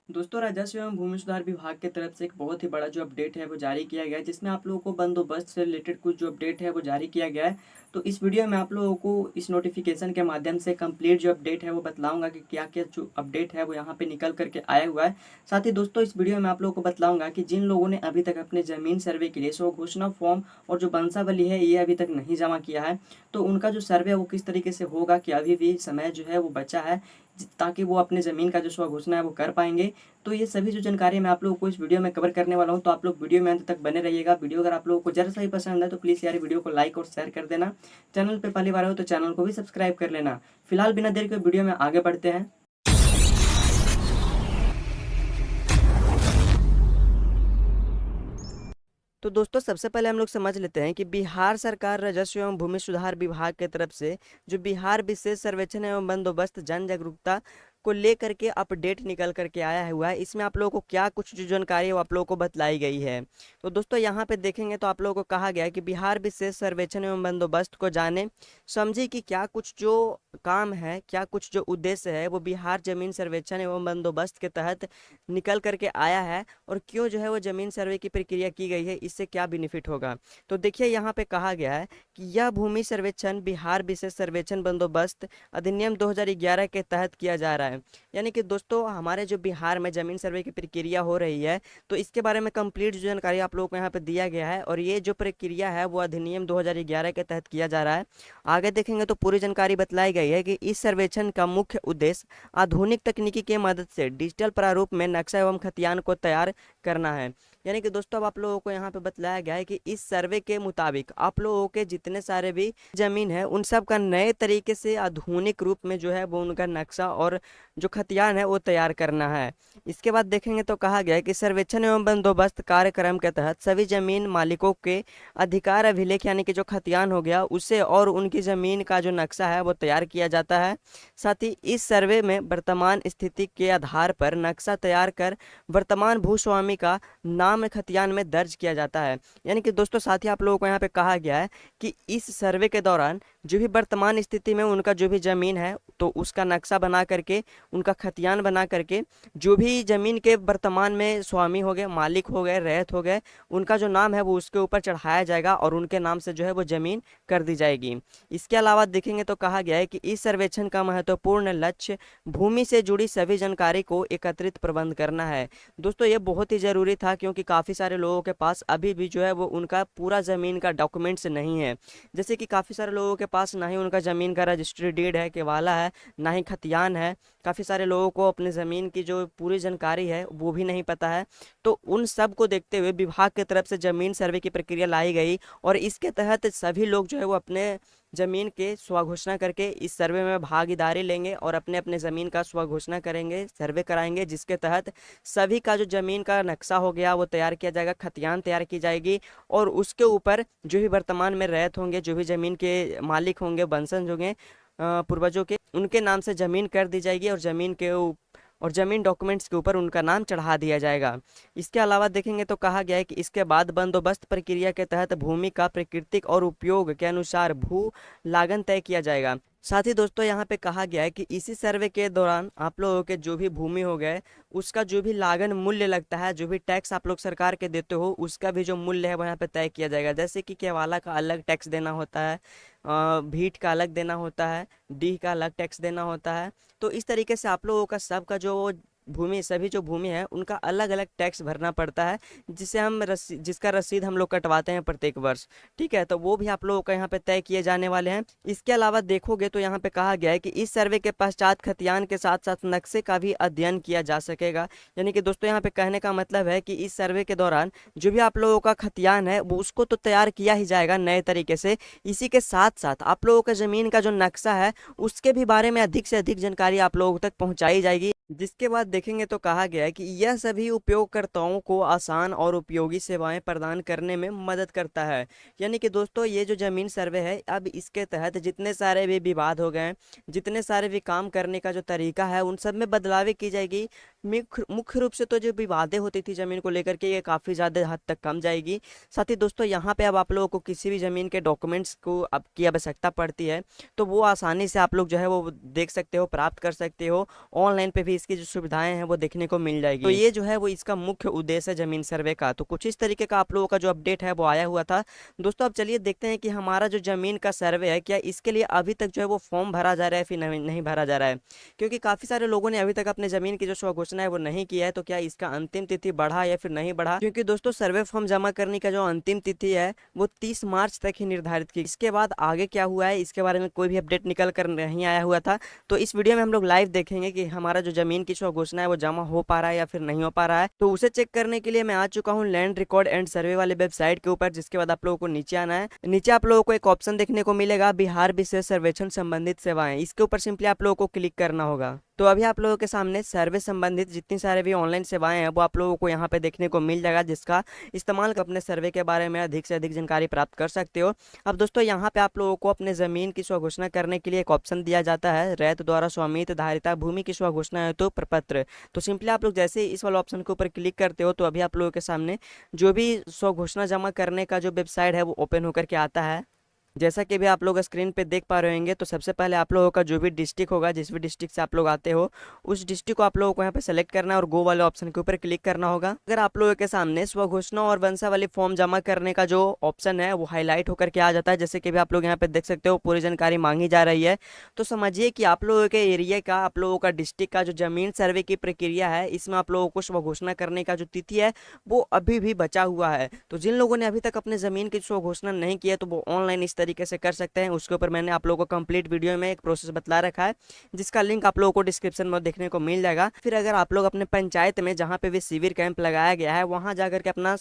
दोस्तों, राजस्व एवं भूमि सुधार विभाग की तरफ से एक बहुत ही बड़ा जो अपडेट है वो जारी किया गया है, जिसमें आप लोगों को बंदोबस्त से रिलेटेड कुछ जो अपडेट है वो जारी किया गया है। तो इस वीडियो में आप लोगों को इस नोटिफिकेशन के माध्यम से कंप्लीट जो अपडेट है वो बतलाऊंगा कि क्या क्या जो अपडेट है वो यहाँ पे निकल करके आया हुआ है। साथ ही दोस्तों, इस वीडियो में आप लोगों को बतलाऊंगा कि जिन लोगों ने अभी तक अपने जमीन सर्वे के लिए स्व घोषणा फॉर्म और जो वंशावली है ये अभी तक नहीं जमा किया है, तो उनका जो सर्वे है वो किस तरीके से होगा, कि अभी भी समय जो है वो बचा है ताकि वो अपने ज़मीन का जो स्व घोषणा है वो कर पाएंगे। तो ये सभी जो जानकारी मैं आप लोगों को इस वीडियो में कवर करने वाला हूँ, तो आप लोग वीडियो में अंत तक बने रहिएगा। वीडियो अगर आप लोगों को जरा सा ही पसंद है तो प्लीज़ यार वीडियो को लाइक और शेयर कर देना। चैनल पे पहली बार हो तो चैनल को भी सब्सक्राइब कर लेना। फिलहाल बिना देर के वीडियो में आगे बढ़ते हैं। तो दोस्तों, सबसे पहले हम लोग समझ लेते हैं कि बिहार सरकार राजस्व एवं भूमि सुधार विभाग की तरफ से जो बिहार विशेष सर्वेक्षण एवं बंदोबस्त जन जागरूकता को लेकर के अपडेट निकल करके आया हुआ है। इसमें आप लोगों को क्या कुछ जो जानकारी है वो आप लोगों को बतलाई गई है। तो दोस्तों, यहाँ पे देखेंगे तो आप लोगों को कहा गया है कि बिहार विशेष सर्वेक्षण एवं बंदोबस्त को जाने समझे कि क्या कुछ जो काम है, क्या कुछ जो उद्देश्य है वो बिहार जमीन सर्वेक्षण एवं बंदोबस्त के तहत निकल करके आया है, और क्यों जो है वो जमीन सर्वे की प्रक्रिया की गई है, इससे क्या बेनिफिट होगा। तो देखिए, यहाँ पे कहा गया है कि यह भूमि सर्वेक्षण बिहार विशेष सर्वेक्षण बंदोबस्त अधिनियम 2011 के तहत किया जा रहा है। यानी कि दोस्तों, हमारे जो बिहार में जमीन सर्वे की प्रक्रिया हो रही है, तो इसके बारे में कंप्लीट जो जानकारी आप लोगों को यहाँ पे दिया गया है, और ये जो प्रक्रिया है वो अधिनियम 2011 के तहत किया जा रहा है। आगे देखेंगे तो पूरी जानकारी बतलाई गई है कि इस सर्वेक्षण का मुख्य उद्देश्य आधुनिक तकनीकी की मदद से डिजिटल प्रारूप में नक्शा एवं खतियान को तैयार करना है। यानी कि दोस्तों, अब आप लोगों को यहाँ पे बतलाया गया है कि इस सर्वे के मुताबिक आप लोगों के जितने सारे भी जमीन है उन सब का नए तरीके से आधुनिक रूप में जो है वो उनका नक्शा और जो खतियान है वो तैयार करना है। इसके बाद देखेंगे तो कहा गया है कि सर्वेक्षण एवं बंदोबस्त कार्यक्रम के तहत सभी जमीन मालिकों के अधिकार अभिलेख यानी कि जो खतियान हो गया उसे और उनकी जमीन का जो नक्शा है वो तैयार किया जाता है। साथ ही इस सर्वे में वर्तमान स्थिति के आधार पर नक्शा तैयार कर वर्तमान भूस्वामी का नाम खतियान में दर्ज किया जाता है। यानी कि दोस्तों, साथ ही आप लोगों को यहाँ पे कहा गया है कि इस सर्वे के दौरान जो भी वर्तमान स्थिति में उनका जो भी जमीन है तो उसका नक्शा बना करके, उनका खतियान बना करके, जो भी जमीन के वर्तमान में स्वामी हो गए, मालिक हो गए, रैयत हो गए, उनका जो नाम है वो उसके ऊपर चढ़ाया जाएगा और उनके नाम से जो है वो जमीन कर दी जाएगी। इसके अलावा देखेंगे तो कहा गया है कि इस सर्वेक्षण का महत्वपूर्ण लक्ष्य भूमि से जुड़ी सभी जानकारी को एकत्रित प्रबंध करना है। दोस्तों, ये बहुत ही जरूरी था, क्योंकि काफ़ी सारे लोगों के पास अभी भी जो है वो उनका पूरा ज़मीन का डॉक्यूमेंट्स नहीं है। जैसे कि काफ़ी सारे लोगों के पास ना ही उनका ज़मीन का रजिस्ट्री डीड है, केवाला है, ना ही खतियान है। काफ़ी सारे लोगों को अपने ज़मीन की जो पूरी जानकारी है वो भी नहीं पता है। तो उन सब को देखते हुए विभाग की तरफ से ज़मीन सर्वे की प्रक्रिया लाई गई, और इसके तहत सभी लोग जो है वो अपने जमीन के स्वघोषणा करके इस सर्वे में भागीदारी लेंगे और अपने अपने ज़मीन का स्वघोषणा करेंगे, सर्वे कराएंगे, जिसके तहत सभी का जो ज़मीन का नक्शा हो गया वो तैयार किया जाएगा, खतियान तैयार की जाएगी, और उसके ऊपर जो भी वर्तमान में रैयत होंगे, जो भी ज़मीन के मालिक होंगे, वंशज होंगे पूर्वजों के, उनके नाम से ज़मीन कर दी जाएगी, और ज़मीन डॉक्यूमेंट्स के ऊपर उनका नाम चढ़ा दिया जाएगा। इसके अलावा देखेंगे तो कहा गया है कि इसके बाद बंदोबस्त प्रक्रिया के तहत भूमि का प्राकृतिक और उपयोग के अनुसार भू लागन तय किया जाएगा। साथ ही दोस्तों, यहाँ पे कहा गया है कि इसी सर्वे के दौरान आप लोगों के जो भी भूमि हो गए उसका जो भी लागन मूल्य लगता है, जो भी टैक्स आप लोग सरकार के देते हो उसका भी जो मूल्य है वो यहाँ पे तय किया जाएगा। जैसे कि केवाला का अलग टैक्स देना होता है, भीट का अलग देना होता है, डीह का अलग टैक्स देना होता है। तो इस तरीके से आप लोगों का सबका जो भूमि, सभी जो भूमि है उनका अलग अलग टैक्स भरना पड़ता है, जिसे हम जिसका रसीद हम लोग कटवाते हैं प्रत्येक वर्ष। ठीक है, तो वो भी आप लोगों का यहाँ पे तय किए जाने वाले हैं। इसके अलावा देखोगे तो यहाँ पे कहा गया है कि इस सर्वे के पश्चात खतियान के साथ साथ नक्शे का भी अध्ययन किया जा सकेगा। यानी कि दोस्तों, यहाँ पे कहने का मतलब है कि इस सर्वे के दौरान जो भी आप लोगों का खतियान है वो उसको तो तैयार किया ही जाएगा नए तरीके से, इसी के साथ साथ आप लोगों का जमीन का जो नक्शा है उसके भी बारे में अधिक से अधिक जानकारी आप लोगों तक पहुँचाई जाएगी। जिसके बाद देखेंगे तो कहा गया है कि यह सभी उपयोगकर्ताओं को आसान और उपयोगी सेवाएं प्रदान करने में मदद करता है। यानी कि दोस्तों, ये जो जमीन सर्वे है, अब इसके तहत जितने सारे भी विवाद हो गए, जितने सारे भी काम करने का जो तरीका है उन सब में बदलाव की जाएगी। मुख्य मुख्य रूप से तो जो विवादें होती थी ज़मीन को लेकर के, ये काफ़ी ज़्यादा हद तक कम जाएगी। साथ ही दोस्तों यहाँ पे अब आप लोगों को किसी भी ज़मीन के डॉक्यूमेंट्स को अब की आवश्यकता पड़ती है, तो वो आसानी से आप लोग जो है वो देख सकते हो, प्राप्त कर सकते हो। ऑनलाइन पे भी इसकी जो सुविधाएं हैं वो देखने को मिल जाएगी। तो ये जो है वो इसका मुख्य उद्देश्य है ज़मीन सर्वे का। तो कुछ इस तरीके का आप लोगों का जो अपडेट है वो आया हुआ था। दोस्तों अब चलिए देखते हैं कि हमारा जो ज़मीन का सर्वे है, क्या इसके लिए अभी तक जो है वो फॉर्म भरा जा रहा है फिर नहीं नहीं भरा जा रहा है। क्योंकि काफ़ी सारे लोगों ने अभी तक अपने ज़मीन की जो स्वघोषणा है वो नहीं किया है, तो क्या इसका अंतिम तिथि बढ़ा या फिर नहीं बढ़ा। क्योंकि दोस्तों सर्वे फॉर्म जमा करने का जो अंतिम तिथि है वो 30 मार्च तक ही निर्धारित की। इसके बाद आगे क्या हुआ है इसके बारे में कोई भी अपडेट निकल कर नहीं आया हुआ था। तो इस वीडियो में हम लोग लाइव देखेंगे कि हमारा जो ज़मीन की स्वघोषणा है वो जमा हो पा रहा है या फिर नहीं हो पा रहा है। तो उसे चेक करने के लिए मैं आ चुका हूँ लैंड रिकॉर्ड एंड सर्वे वाले वेबसाइट के ऊपर, जिसके बाद आप लोगों को नीचे आना है। नीचे आप लोगों को एक ऑप्शन देखने को मिलेगा बिहार विशेष सर्वेक्षण संबंधित सेवाएं, इसके ऊपर सिंपली आप लोगों को क्लिक करना होगा। तो अभी आप लोगों के सामने सर्वे संबंधित जितनी सारे भी ऑनलाइन सेवाएं हैं वो आप लोगों को यहाँ पे देखने को मिल जाएगा, जिसका इस्तेमाल कर अपने सर्वे के बारे में अधिक से अधिक जानकारी प्राप्त कर सकते हो। अब दोस्तों यहाँ पे आप लोगों को अपने ज़मीन की स्वघोषणा करने के लिए एक ऑप्शन दिया जाता है, रैत द्वारा स्वामित्व धारिता भूमि की स्वघोषणा है तो प्रपत्र। तो सिंपली आप लोग जैसे ही इस वाले ऑप्शन के ऊपर क्लिक करते हो तो अभी आप लोगों के सामने जो भी स्वघोषणा जमा करने का जो वेबसाइट है वो ओपन होकर के आता है। जैसा कि भी आप लोग स्क्रीन पे देख पा रहे होंगे, तो सबसे पहले आप लोगों का जो भी डिस्ट्रिक्ट होगा, जिस भी डिस्ट्रिक्ट से आप लोग आते हो, उस डिस्ट्रिक्ट को आप लोगों को यहाँ पे सेलेक्ट करना है और गो वाले ऑप्शन के ऊपर क्लिक करना होगा। अगर आप लोगों के सामने स्वघोषणा और वंशावली फॉर्म जमा करने का जो ऑप्शन है वो हाईलाइट होकर के आ जाता है, जैसे कि भी आप लोग यहाँ पे देख सकते हो पूरी जानकारी मांगी जा रही है। तो समझिए कि आप लोगों के एरिया का, आप लोगों का डिस्ट्रिक्ट का जो जमीन सर्वे की प्रक्रिया है, इसमें आप लोगों को स्वघोषणा करने का जो तिथि है वो अभी भी बचा हुआ है। तो जिन लोगों ने अभी तक अपने जमीन की स्वघोषणा नहीं की है तो वो ऑनलाइन इस तरीके से कर सकते हैं। उसके ऊपर मैंने आप लोगों को कंप्लीट वीडियो में एक प्रोसेस बतला रखा है, जिसका लिंक आप लोगों को डिस्क्रिप्शन में देखने को मिल जाएगा। फिर अगर आप लोग अपने पंचायत में जहाँ पे भी शिविर कैंप लगाया गया है वहाँ जाकर के अपना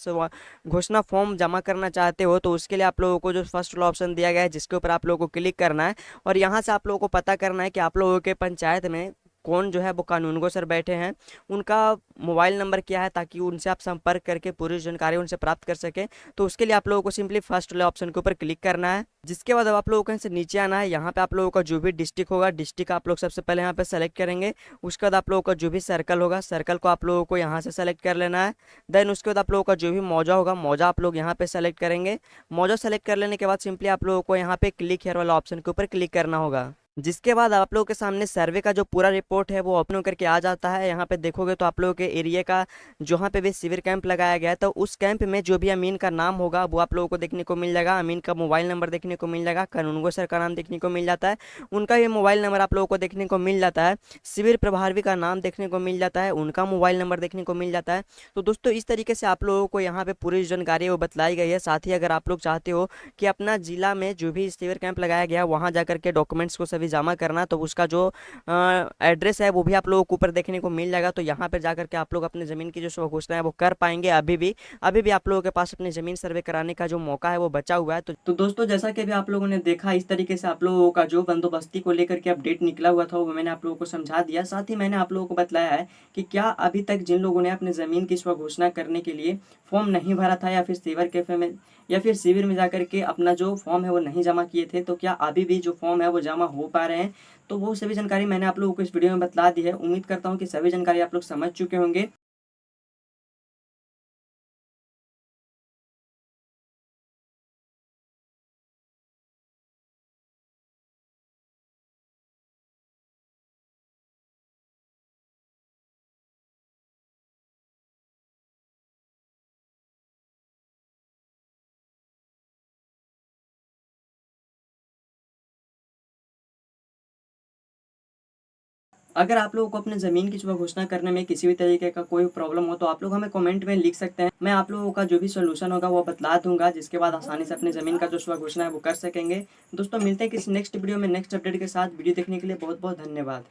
घोषणा फॉर्म जमा करना चाहते हो, तो उसके लिए आप लोगों को जो फर्स्ट वाला ऑप्शन दिया गया है जिसके ऊपर आप लोगों को क्लिक करना है और यहाँ से आप लोगों को पता करना है कि आप लोगों के पंचायत में कौन जो है वो कानूनगो सर बैठे हैं, उनका मोबाइल नंबर क्या है, ताकि उनसे आप संपर्क करके पूरी जानकारी उनसे प्राप्त कर सकें। तो उसके लिए आप लोगों को सिंपली फर्स्ट वाले ऑप्शन के ऊपर क्लिक करना है, जिसके बाद अब आप लोगों को यहाँ से नीचे आना है। यहाँ पे आप लोगों का जो भी डिस्ट्रिक्ट होगा, डिस्ट्रिक्ट आप लोग सबसे पहले यहाँ पे सेलेक्ट करेंगे। उसके बाद आप लोगों का जो भी सर्कल होगा, सर्कल को आप लोगों को यहाँ से सेलेक्ट कर लेना है। देन उसके बाद आप लोगों का जो भी मौजा होगा, मौजा आप लोग यहाँ पे सेलेक्ट करेंगे। मौजा सेलेक्ट कर लेने के बाद सिंपली आप लोगों को यहाँ पे क्लिक हेयर वाला ऑप्शन के ऊपर क्लिक करना होगा, जिसके बाद आप लोगों के सामने सर्वे का जो पूरा रिपोर्ट है वो ओपन होकर के आ जाता है। यहाँ पे देखोगे तो आप लोगों के एरिया का जहाँ पे भी शिविर कैंप लगाया गया है, तो उस कैंप में जो भी अमीन का नाम होगा वो आप लोगों को देखने को मिल जाएगा। अमीन का मोबाइल नंबर देखने को मिल जाएगा, कानूनगो सर का नाम देखने को मिल जाता है, उनका भी मोबाइल नंबर आप लोगों को देखने को मिल जाता है। शिविर प्रभारी का नाम देखने को मिल जाता है, उनका मोबाइल नंबर देखने को मिल जाता है। तो दोस्तों इस तरीके से आप लोगों को यहाँ पे पूरी जानकारी वो बतलाई गई है। साथ ही अगर आप लोग चाहते हो कि अपना जिला में जो भी शिविर कैंप लगाया गया वहाँ जाकर के डॉक्यूमेंट्स को सभी जमा करना, तो उसका जो एड्रेस है वो भी आप लोगों को ऊपर देखने को मिल जाएगा। तो यहाँ पर जाकर के आप लोग अपने ज़मीन की जो स्वघोषणा है वो कर पाएंगे। अभी भी आप लोगों के पास अपनी ज़मीन सर्वे कराने का जो मौका है वो बचा हुआ है। तो दोस्तों जैसा कि अभी आप लोगों ने देखा, इस तरीके से आप लोगों का जो बंदोबस्ती को लेकर के अपडेट निकला हुआ था वो मैंने आप लोगों को समझा दिया। साथ ही मैंने आप लोगों को बताया है कि क्या अभी तक जिन लोगों ने अपने ज़मीन की स्वघोषणा करने के लिए फॉर्म नहीं भरा था या फिर शिविर कैफे में या फिर शिविर में जाकर के अपना जो फॉर्म है वो नहीं जमा किए थे, तो क्या अभी भी जो फॉर्म है वो जमा हो पा रहे हैं। तो वो सभी जानकारी मैंने आप लोगों को इस वीडियो में बतला दी है। उम्मीद करता हूँ कि सभी जानकारी आप लोग समझ चुके होंगे। अगर आप लोगों को अपने ज़मीन की स्वघोषणा करने में किसी भी तरीके का कोई प्रॉब्लम हो तो आप लोग हमें कमेंट में लिख सकते हैं। मैं आप लोगों का जो भी सोल्यूशन होगा वो बतला दूंगा, जिसके बाद आसानी से अपनी ज़मीन का जो स्वघोषणा है वो कर सकेंगे। दोस्तों मिलते हैं किसी नेक्स्ट वीडियो में नेक्स्ट अपडेट के साथ। वीडियो देखने के लिए बहुत बहुत धन्यवाद।